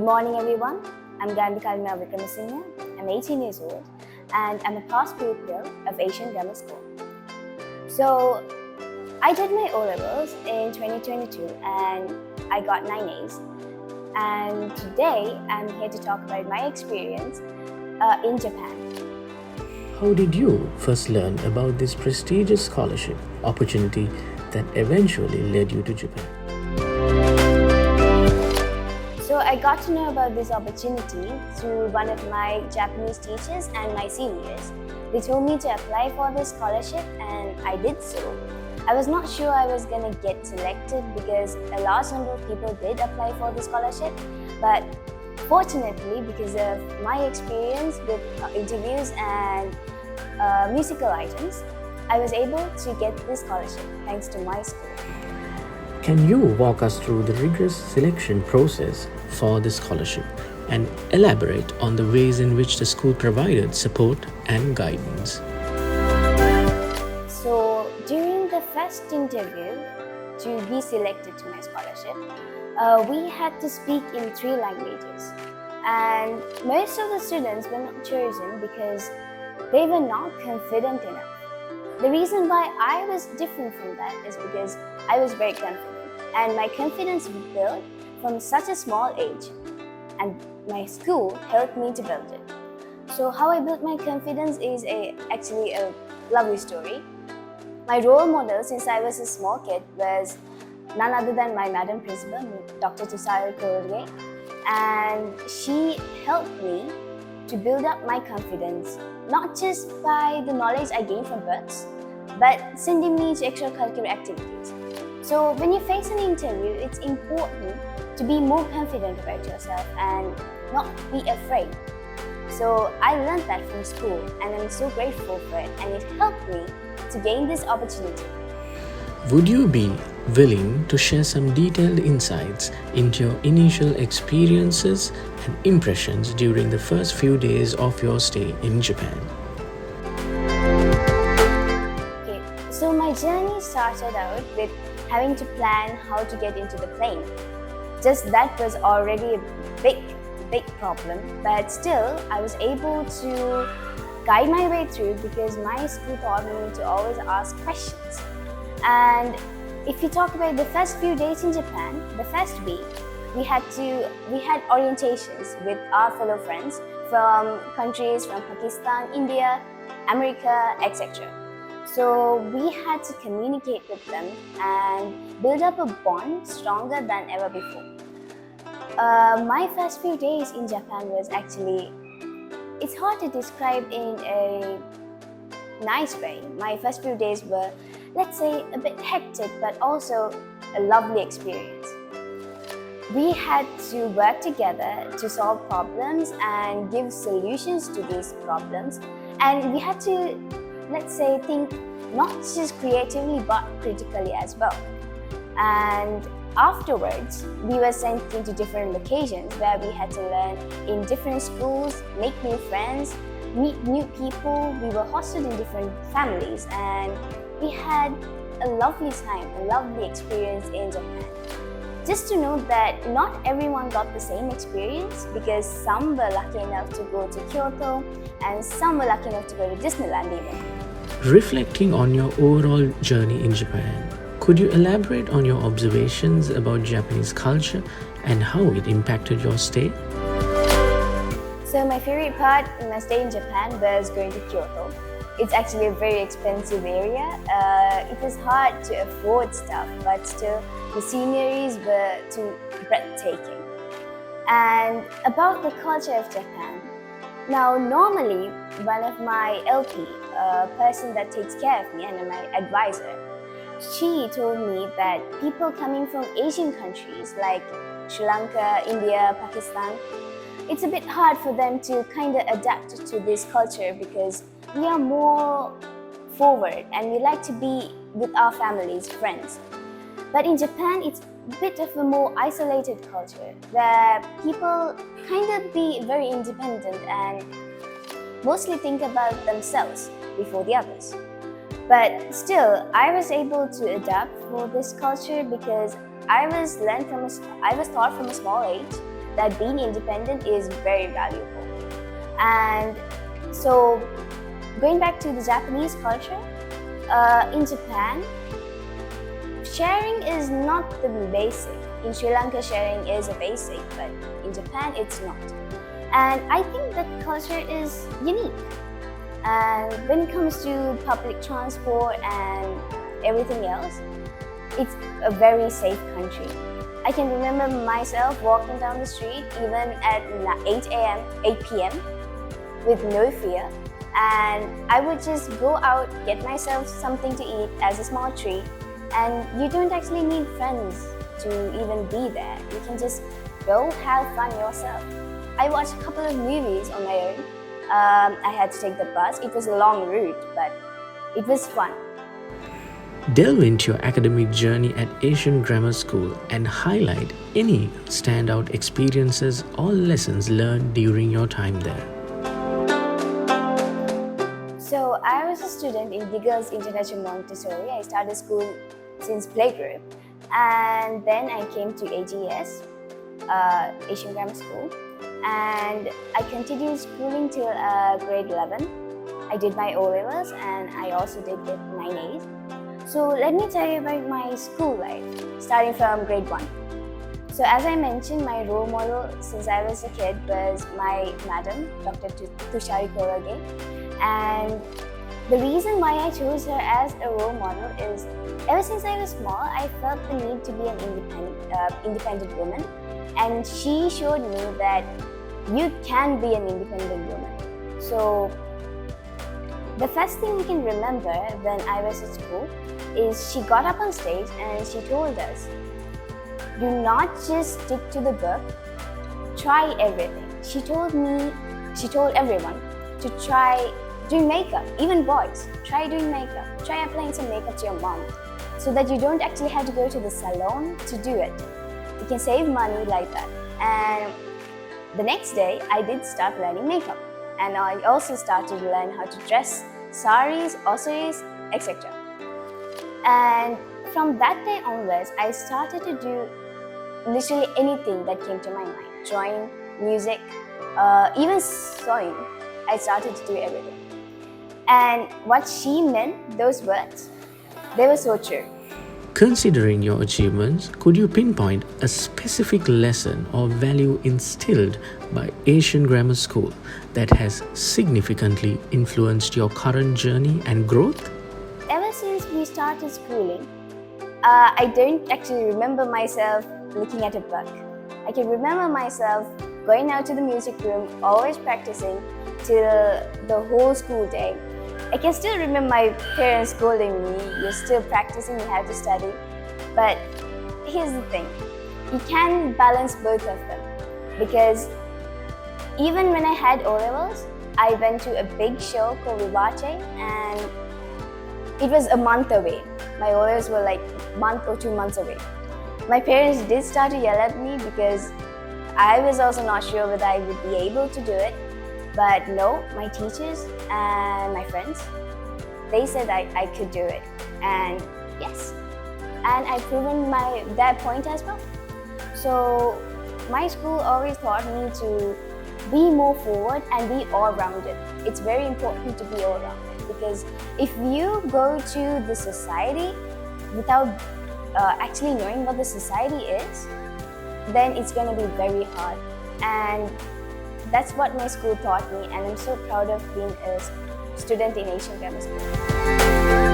Good morning, everyone. I'm Gayandi wickramasinghe. I'm 18 years old and I'm a past pupil of Asian Grammar School. So, I did my O-levels in 2022 and I got 9 A's. And today I'm here to talk about my experience in Japan. How did you first learn about this prestigious scholarship opportunity that eventually led you to Japan? So I got to know about this opportunity through one of my Japanese teachers and my seniors. They told me to apply for this scholarship and I did so. I was not sure I was going to get selected because a large number of people did apply for the scholarship, but fortunately, because of my experience with interviews and musical items, I was able to get this scholarship thanks to my school. Can you walk us through the rigorous selection process for the scholarship and elaborate on the ways in which the school provided support and guidance? So during the first interview to be selected to my scholarship, we had to speak in 3 languages, and most of the students were not chosen because they were not confident enough. The reason why I was different from that is because I was very confident and my confidence was built from such a small age, and my school helped me to build it. So how I built my confidence is actually a lovely story. My role model since I was a small kid was none other than my Madam Principal, Dr. Thushari Koralage, and she helped me to build up my confidence, not just by the knowledge I gained from books, but sending me to extracurricular activities. So when you face an interview, it's important to be more confident about yourself and not be afraid. So I learned that from school and I'm so grateful for it, and it helped me to gain this opportunity. Would you be willing to share some detailed insights into your initial experiences and impressions during the first few days of your stay in Japan? Okay, so my journey started out with having to plan how to get into the plane. Just that was already a big problem, but still I was able to guide my way through because my school taught me to always ask questions. And if you talk about the first few days in Japan, the first week, we had orientations with our fellow friends from countries from Pakistan, India, America, etc. So we had to communicate with them and build up a bond stronger than ever before. My first few days in Japan was actually, it's hard to describe in a nice way. My first few days were, let's say, a bit hectic, but also a lovely experience. We had to work together to solve problems and give solutions to these problems. And we had to, let's say, think not just creatively, but critically as well. And afterwards, we were sent into different locations where we had to learn in different schools, make new friends, meet new people. We were hosted in different families and we had a lovely time, a lovely experience in Japan. Just to note that not everyone got the same experience because some were lucky enough to go to Kyoto and some were lucky enough to go to Disneyland even. Reflecting on your overall journey in Japan, could you elaborate on your observations about Japanese culture and how it impacted your stay? So my favorite part in my stay in Japan was going to Kyoto. It's actually a very expensive area. It was hard to afford stuff, but still the sceneries were too breathtaking. And about the culture of Japan, now normally one of my LP, a person that takes care of me and my advisor, she told me that people coming from Asian countries like Sri Lanka, India, Pakistan, it's a bit hard for them to kind of adapt to this culture because we are more forward and we like to be with our families, friends. But in Japan, it's a bit of a more isolated culture where people kind of be very independent and mostly think about themselves before the others. But still, I was able to adapt for this culture because I was taught from a small age that being independent is very valuable. And so, going back to the Japanese culture, in Japan, sharing is not the basic. In Sri Lanka, sharing is a basic, but in Japan, it's not. And I think that culture is unique. And when it comes to public transport and everything else, it's a very safe country. I can remember myself walking down the street even at 8 p.m. with no fear. And I would just go out, get myself something to eat as a small treat. And you don't actually need friends to even be there. You can just go have fun yourself. I watched a couple of movies on my own. I had to take the bus. It was a long route, but it was fun. Delve into your academic journey at Asian Grammar School and highlight any standout experiences or lessons learned during your time there. So I was a student in the Girls International Montessori. I started school since playgroup, and then I came to AGS, Asian Grammar School, and I continued schooling till grade 11. I did my O-levels and I also did get 9 A's. So let me tell you about my school life, starting from grade 1. So as I mentioned, my role model since I was a kid was my madam, Dr. Thushari Koralage. And the reason why I chose her as a role model is ever since I was small, I felt the need to be an independent woman. And she showed me that you can be an independent woman. So the first thing we can remember when I was at school is she got up on stage and she told us, do not just stick to the book, try everything. She told everyone to try doing makeup, even boys, try doing makeup, try applying some makeup to your mom so that you don't actually have to go to the salon to do it. You can save money like that. And the next day, I did start learning makeup. And I also started to learn how to dress, saris, ossaries, etc. And from that day onwards, I started to do literally anything that came to my mind. Drawing, music, even sewing. I started to do everything. And what she meant, those words, they were so true. Considering your achievements, could you pinpoint a specific lesson or value instilled by Asian Grammar School that has significantly influenced your current journey and growth? Ever since we started schooling, I don't actually remember myself looking at a book. I can remember myself going out to the music room, always practicing till the whole school day. I can still remember my parents scolding me, you're still practicing, you have to study. But here's the thing, you can balance both of them. Because even when I had O-levels, I went to a big show called Vivace and it was a month away. My O-levels were like a month or 2 months away. My parents did start to yell at me because I was also not sure whether I would be able to do it. But no, my teachers and my friends, they said I could do it. And yes, and I've proven that point as well. So my school always taught me to be more forward and be all-rounded. It's very important to be all-rounded because if you go to the society without actually knowing what the society is, then it's going to be very hard. And that's what my school taught me, and I'm so proud of being a student in Asian Grammar School.